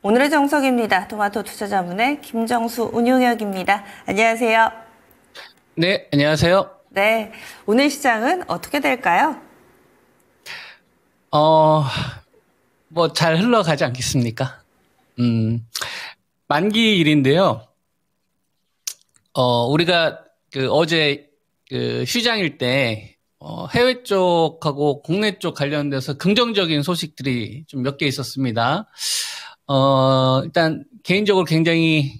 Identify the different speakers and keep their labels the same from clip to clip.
Speaker 1: 오늘의 정석입니다. 토마토 투자자문의 김정수 운용역입니다. 안녕하세요.
Speaker 2: 네, 안녕하세요.
Speaker 1: 네, 오늘 시장은 어떻게 될까요?
Speaker 2: 잘 흘러가지 않겠습니까? 만기일인데요. 우리가 어제 휴장일 때 해외 쪽하고 국내 쪽 관련돼서 긍정적인 소식들이 좀 몇 개 있었습니다. 일단 개인적으로 굉장히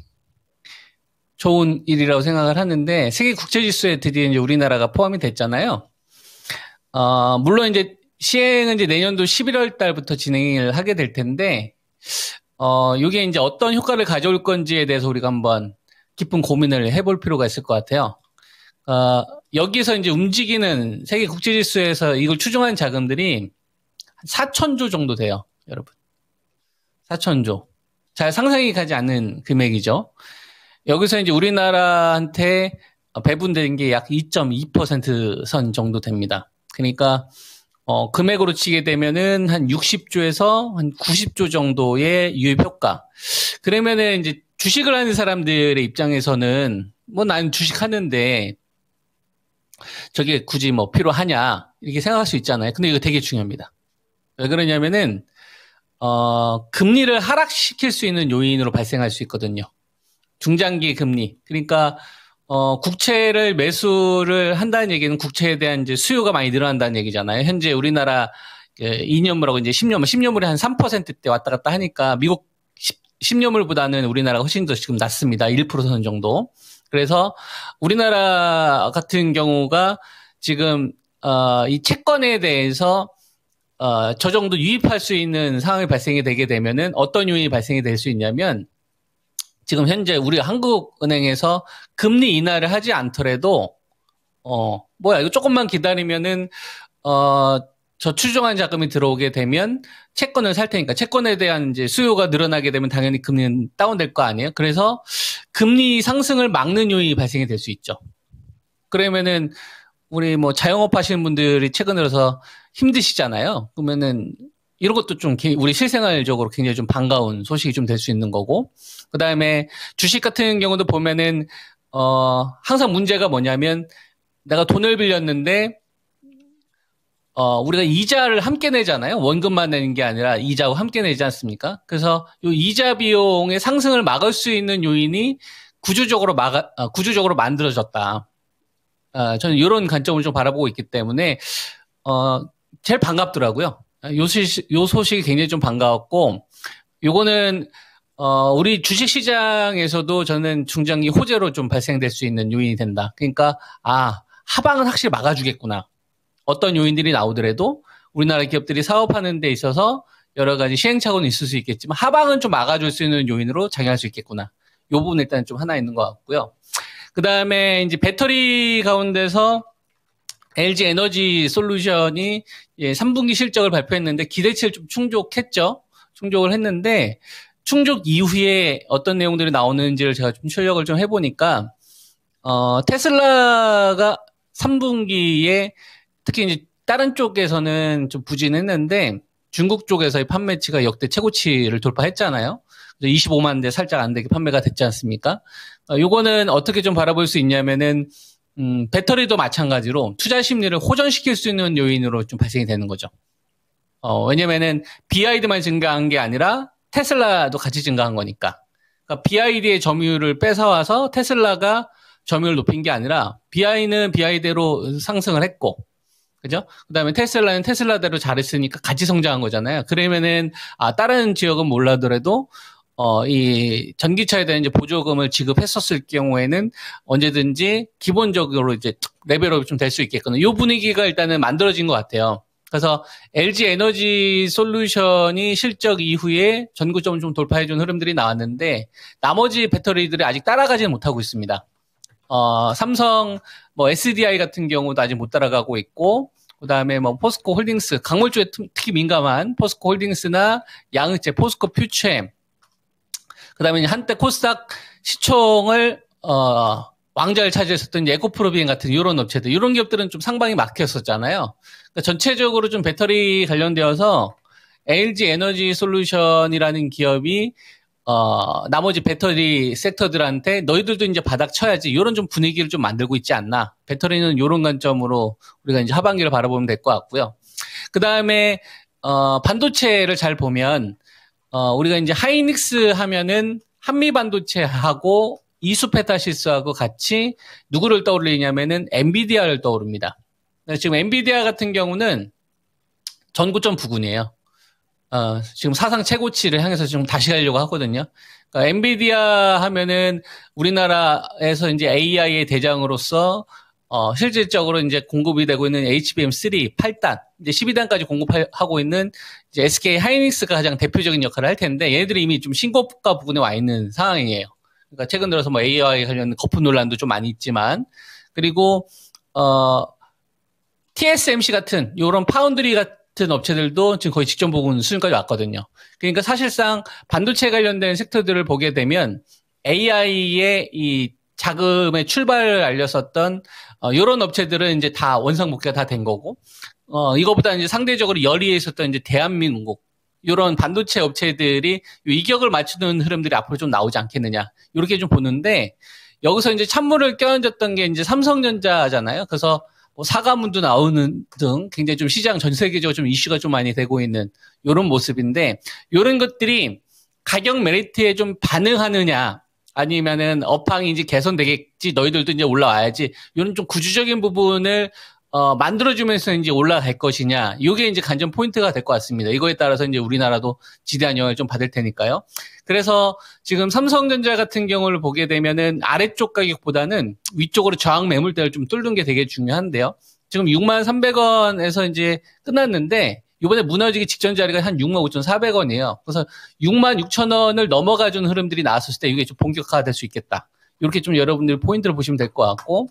Speaker 2: 좋은 일이라고 생각을 하는데, 세계 국제지수에 드디어 이제 우리나라가 포함이 됐잖아요. 물론 이제 시행은 이제 내년도 11월 달부터 진행을 하게 될 텐데, 이게 이제 어떤 효과를 가져올 건지에 대해서 우리가 한번 깊은 고민을 해볼 필요가 있을 것 같아요. 여기서 이제 움직이는 세계 국제지수에서 이걸 추종한 자금들이 4천조 정도 돼요, 여러분. 4천조. 잘 상상이 가지 않는 금액이죠. 여기서 이제 우리나라한테 배분된 게 약 2.2% 선 정도 됩니다. 그러니까, 금액으로 치게 되면은 한 60조에서 한 90조 정도의 유입 효과. 그러면은 이제 주식을 하는 사람들의 입장에서는 난 주식 하는데 저게 굳이 필요하냐 이렇게 생각할 수 있잖아요. 근데 이거 되게 중요합니다. 왜 그러냐면은 금리를 하락시킬 수 있는 요인으로 발생할 수 있거든요. 중장기 금리. 그러니까 국채를 매수를 한다는 얘기는 국채에 대한 이제 수요가 많이 늘어난다는 얘기잖아요. 현재 우리나라 2년물하고 이제 10년물이 한 3%대 왔다 갔다 하니까 미국 10년물보다는 우리나라가 훨씬 더 지금 낮습니다. 1% 정도. 그래서 우리나라 같은 경우가 지금 이 채권에 대해서 저 정도 유입할 수 있는 상황이 발생이 되게 되면은 어떤 요인이 발생이 될 수 있냐면, 지금 현재 우리 한국은행에서 금리 인하를 하지 않더라도 이거 조금만 기다리면은 저 추정한 자금이 들어오게 되면 채권을 살 테니까, 채권에 대한 이제 수요가 늘어나게 되면 당연히 금리는 다운될 거 아니에요. 그래서 금리 상승을 막는 요인이 발생이 될 수 있죠. 그러면은 우리 자영업 하시는 분들이 최근 들어서 힘드시잖아요. 그러면은 이런 것도 좀 우리 실생활적으로 굉장히 좀 반가운 소식이 좀 될 수 있는 거고, 그 다음에 주식 같은 경우도 보면은 항상 문제가 뭐냐면, 내가 돈을 빌렸는데 우리가 이자를 함께 내잖아요. 원금만 내는 게 아니라 이자와 함께 내지 않습니까? 그래서 이 이자 비용의 상승을 막을 수 있는 요인이 구조적으로 만들어졌다. 저는 이런 관점을 좀 바라보고 있기 때문에 제일 반갑더라고요. 요 소식이 굉장히 좀 반가웠고, 요거는 우리 주식 시장에서도 저는 중장기 호재로 좀 발생될 수 있는 요인이 된다. 그러니까 하방은 확실히 막아주겠구나. 어떤 요인들이 나오더라도 우리나라 기업들이 사업하는 데 있어서 여러 가지 시행착오는 있을 수 있겠지만 하방은 좀 막아줄 수 있는 요인으로 작용할 수 있겠구나. 요 부분 일단 좀 하나 있는 것 같고요. 그 다음에 이제 배터리 가운데서 LG 에너지 솔루션이 3분기 실적을 발표했는데 기대치를 좀 충족했죠. 충족을 했는데, 충족 이후에 어떤 내용들이 나오는지를 제가 좀 출력을 좀 해보니까, 테슬라가 3분기에 특히 이제 다른 쪽에서는 좀 부진했는데, 중국 쪽에서의 판매치가 역대 최고치를 돌파했잖아요. 25만 대 살짝 안 되게 판매가 됐지 않습니까? 요거는 어떻게 좀 바라볼 수 있냐면은, 배터리도 마찬가지로 투자 심리를 호전시킬 수 있는 요인으로 좀 발생이 되는 거죠. 왜냐면은 BID만 증가한 게 아니라 테슬라도 같이 증가한 거니까. 그러니까 BID의 점유율을 뺏어와서 테슬라가 점유율을 높인 게 아니라 BI는 BI대로 상승을 했고, 그죠? 그 다음에 테슬라는 테슬라대로 잘했으니까 같이 성장한 거잖아요. 그러면은, 다른 지역은 몰라더라도, 이 전기차에 대한 이제 보조금을 지급했었을 경우에는 언제든지 기본적으로 이제 레벨업이 좀 될 수 있겠거든요. 이 분위기가 일단은 만들어진 것 같아요. 그래서 LG 에너지 솔루션이 실적 이후에 전고점을 좀 돌파해준 흐름들이 나왔는데, 나머지 배터리들이 아직 따라가지는 못하고 있습니다. 삼성, SDI 같은 경우도 아직 못 따라가고 있고, 그 다음에 포스코 홀딩스, 광물 쪽에 특히 민감한 포스코 홀딩스나 양극재, 포스코 퓨처엠, 그 다음에 한때 코스닥 시총을, 왕좌를 차지했었던 에코프로비엔 같은 이런 업체들, 이런 기업들은 좀 상방이 막혔었잖아요. 그러니까 전체적으로 좀 배터리 관련되어서 LG 에너지 솔루션이라는 기업이 나머지 배터리 섹터들한테 너희들도 이제 바닥 쳐야지 이런 좀 분위기를 좀 만들고 있지 않나. 배터리는 이런 관점으로 우리가 이제 하반기를 바라보면 될 것 같고요. 그 다음에 반도체를 잘 보면 우리가 이제 하이닉스 하면은 한미 반도체하고 이수페타시스하고 같이 누구를 떠올리냐면은 엔비디아를 떠오릅니다. 지금 엔비디아 같은 경우는 전고점 부근이에요. 지금 사상 최고치를 향해서 지금 다시 가려고 하거든요. 그러니까 엔비디아 하면은 우리나라에서 이제 AI의 대장으로서 실질적으로 이제 공급이 되고 있는 HBM3 8단, 이제 12단까지 공급하고 있는 이제 SK 하이닉스가 가장 대표적인 역할을 할 텐데 얘네들이 이미 좀 신고가 부근에 와 있는 상황이에요. 그러니까 최근 들어서 뭐 AI 관련 거품 논란도 좀 많이 있지만, 그리고 TSMC 같은 이런 파운드리 같은 업체들도 지금 거의 직전 부근 수준까지 왔거든요. 그러니까 사실상 반도체 관련된 섹터들을 보게 되면 AI의 이 자금의 출발을 알렸었던 이런 업체들은 이제 다 원상복귀가 다 된 거고, 이거보다 이제 상대적으로 열의에 있었던 이제 대한민국 이런 반도체 업체들이 이격을 맞추는 흐름들이 앞으로 좀 나오지 않겠느냐 이렇게 좀 보는데, 여기서 이제 찬물을 껴얹었던 게 이제 삼성전자잖아요. 그래서 뭐 사과문도 나오는 등 굉장히 좀 시장 전 세계적으로 좀 이슈가 좀 많이 되고 있는 이런 모습인데, 이런 것들이 가격 메리트에 좀 반응하느냐 아니면은 업황이 이제 개선되겠지, 너희들도 이제 올라와야지, 이런 좀 구조적인 부분을 만들어주면서 이제 올라갈 것이냐, 이게 이제 관전 포인트가 될 것 같습니다. 이거에 따라서 이제 우리나라도 지대한 영향을 좀 받을 테니까요. 그래서 지금 삼성전자 같은 경우를 보게 되면은 아래쪽 가격보다는 위쪽으로 저항 매물대를 좀 뚫는 게 되게 중요한데요. 지금 63,300원에서 이제 끝났는데, 이번에 무너지기 직전 자리가 한 65,400원이에요. 그래서 66,000원을 넘어가준 흐름들이 나왔을 때 이게 좀 본격화될 수 있겠다. 이렇게 좀 여러분들 포인트를 보시면 될 것 같고,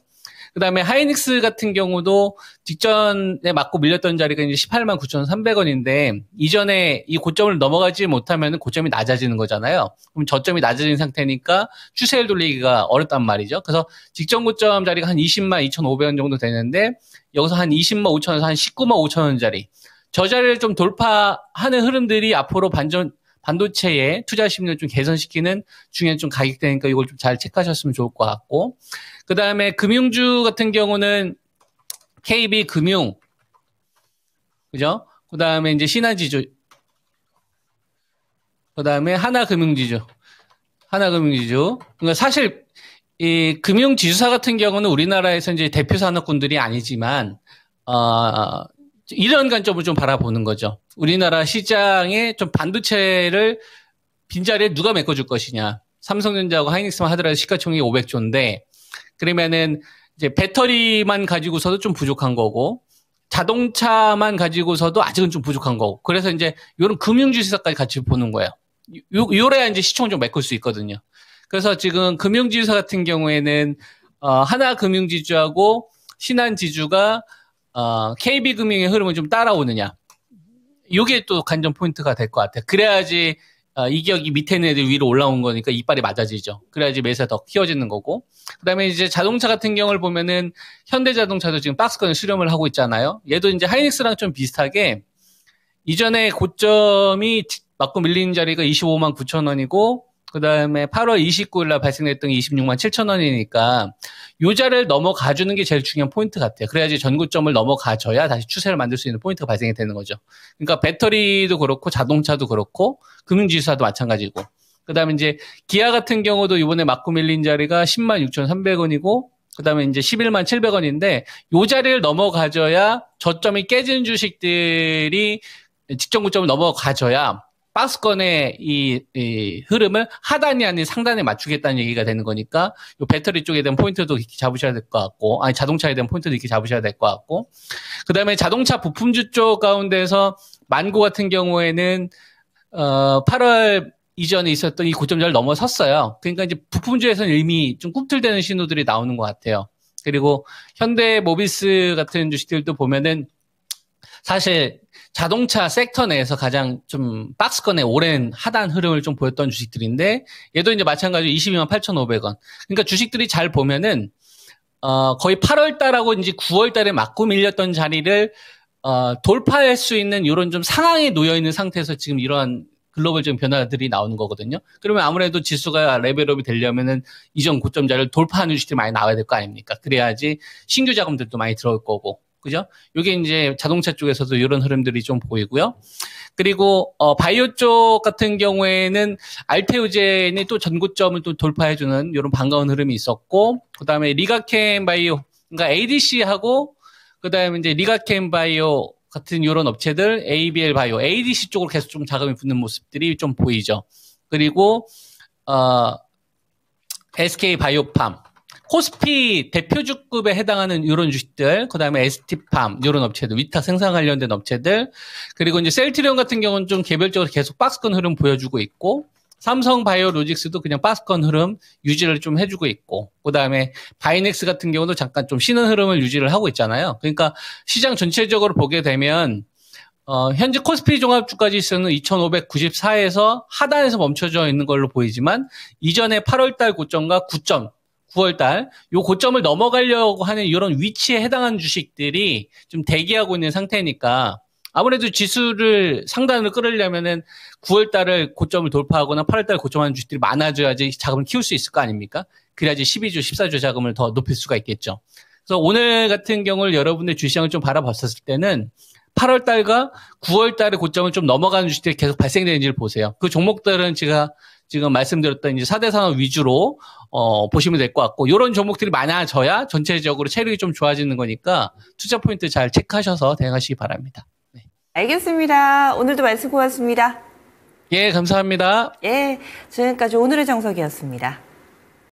Speaker 2: 그 다음에 하이닉스 같은 경우도 직전에 맞고 밀렸던 자리가 이제 189,300원인데, 이전에 이 고점을 넘어가지 못하면 고점이 낮아지는 거잖아요. 그럼 저점이 낮아진 상태니까 추세를 돌리기가 어렵단 말이죠. 그래서 직전 고점 자리가 한 202,500원 정도 되는데, 여기서 한 205,000원에서 한 195,500원 자리, 저 자리를 좀 돌파하는 흐름들이 앞으로 반도체의 투자 심리를 좀 개선시키는 중요한 좀 가격대니까 이걸 좀 잘 체크하셨으면 좋을 것 같고, 그 다음에 금융주 같은 경우는 KB금융, 그죠? 그 다음에 이제 신한지주, 그 다음에 하나금융지주. 그러니까 사실 이 금융지주사 같은 경우는 우리나라에서 이제 대표 산업군들이 아니지만, 이런 관점을 좀 바라보는 거죠. 우리나라 시장에 좀 반도체를 빈자리에 누가 메꿔줄 것이냐. 삼성전자하고 하이닉스만 하더라도 시가총액이 500조인데, 그러면은 이제 배터리만 가지고서도 좀 부족한 거고, 자동차만 가지고서도 아직은 좀 부족한 거고, 그래서 이제 이런 금융지주사까지 같이 보는 거예요. 요래야 이제 시총을 좀 메꿀 수 있거든요. 그래서 지금 금융지주사 같은 경우에는 하나금융지주하고 신한지주가 KB금융의 흐름을 좀 따라오느냐. 요게 또 관전 포인트가 될 것 같아요. 그래야지 이격이 밑에 있는 애들 위로 올라온 거니까 이빨이 맞아지죠. 그래야지 매수가 더 키워지는 거고. 그다음에 이제 자동차 같은 경우를 보면은 현대자동차도 지금 박스권을 수렴을 하고 있잖아요. 얘도 이제 하이닉스랑 좀 비슷하게 이전에 고점이 맞고 밀린 자리가 25만 9천 원이고, 그 다음에 8월 29일 날 발생했던 게 26만 7천 원이니까 요 자리를 넘어가주는 게 제일 중요한 포인트 같아요. 그래야지 전고점을 넘어가줘야 다시 추세를 만들 수 있는 포인트가 발생이 되는 거죠. 그러니까 배터리도 그렇고 자동차도 그렇고 금융지수사도 마찬가지고, 그 다음에 이제 기아 같은 경우도 이번에 맞고 밀린 자리가 10만 6,300원이고, 그 다음에 이제 11만 700원인데 요 자리를 넘어가줘야 저점이 깨지는 주식들이 직전 고점을 넘어가줘야 박스권의 이 흐름을 하단이 아닌 상단에 맞추겠다는 얘기가 되는 거니까 요 배터리 쪽에 대한 포인트도 이렇게 잡으셔야 될 것 같고, 아니 자동차에 대한 포인트도 이렇게 잡으셔야 될 것 같고, 그 다음에 자동차 부품주 쪽 가운데서 만고 같은 경우에는 8월 이전에 있었던 이 고점자를 넘어섰어요. 그러니까 이제 부품주에서는 이미 좀 꿈틀대는 신호들이 나오는 것 같아요. 그리고 현대모비스 같은 주식들도 보면은 사실 자동차 섹터 내에서 가장 좀 박스권의 오랜 하단 흐름을 좀 보였던 주식들인데, 얘도 이제 마찬가지로 22만 8,500원. 그러니까 주식들이 잘 보면은 거의 8월 달하고 이제 9월 달에 맞고 밀렸던 자리를 돌파할 수 있는 이런 좀 상황에 놓여 있는 상태에서 지금 이러한 글로벌적인 변화들이 나오는 거거든요. 그러면 아무래도 지수가 레벨업이 되려면은 이전 고점자를 돌파하는 주식들이 많이 나와야 될 거 아닙니까? 그래야지 신규 자금들도 많이 들어올 거고, 그죠? 요게 이제 자동차 쪽에서도 이런 흐름들이 좀 보이고요. 그리고 바이오 쪽 같은 경우에는 알테오젠이 또 전고점을 또 돌파해주는 이런 반가운 흐름이 있었고, 그다음에 리가켄 바이오, 그러니까 ADC하고 그다음에 이제 리가켄 바이오 같은 이런 업체들, ABL 바이오, ADC 쪽으로 계속 좀 자금이 붙는 모습들이 좀 보이죠. 그리고 SK 바이오팜, 코스피 대표주급에 해당하는 이런 주식들, 그다음에 ST팜 이런 업체들, 위탁 생산 관련된 업체들, 그리고 이제 셀트리온 같은 경우는 좀 개별적으로 계속 박스권 흐름 보여주고 있고, 삼성 바이오로직스도 그냥 박스권 흐름 유지를 좀 해주고 있고, 그다음에 바이넥스 같은 경우도 잠깐 좀 쉬는 흐름을 유지를 하고 있잖아요. 그러니까 시장 전체적으로 보게 되면 현재 코스피 종합주가 지수는 2594에서 하단에서 멈춰져 있는 걸로 보이지만, 이전에 8월달 고점과 9월달 요 고점을 넘어가려고 하는 이런 위치에 해당하는 주식들이 좀 대기하고 있는 상태니까, 아무래도 지수를 상단으로 끌으려면은 9월달을 고점을 돌파하거나 8월달 고점하는 주식들이 많아져야지 자금을 키울 수 있을 거 아닙니까? 그래야지 12주, 14주 자금을 더 높일 수가 있겠죠. 그래서 오늘 같은 경우를 여러분들 주시장을 좀 바라봤었을 때는 8월달과 9월달의 고점을 좀 넘어가는 주식들이 계속 발생되는지를 보세요. 그 종목들은 제가 지금 말씀드렸던 이제 4대 산업 위주로 보시면 될 것 같고, 이런 종목들이 많아져야 전체적으로 체력이 좀 좋아지는 거니까 투자 포인트 잘 체크하셔서 대응하시기 바랍니다. 네.
Speaker 1: 알겠습니다. 오늘도 말씀 고맙습니다.
Speaker 2: 예, 감사합니다.
Speaker 1: 예, 지금까지 오늘의 정석이었습니다.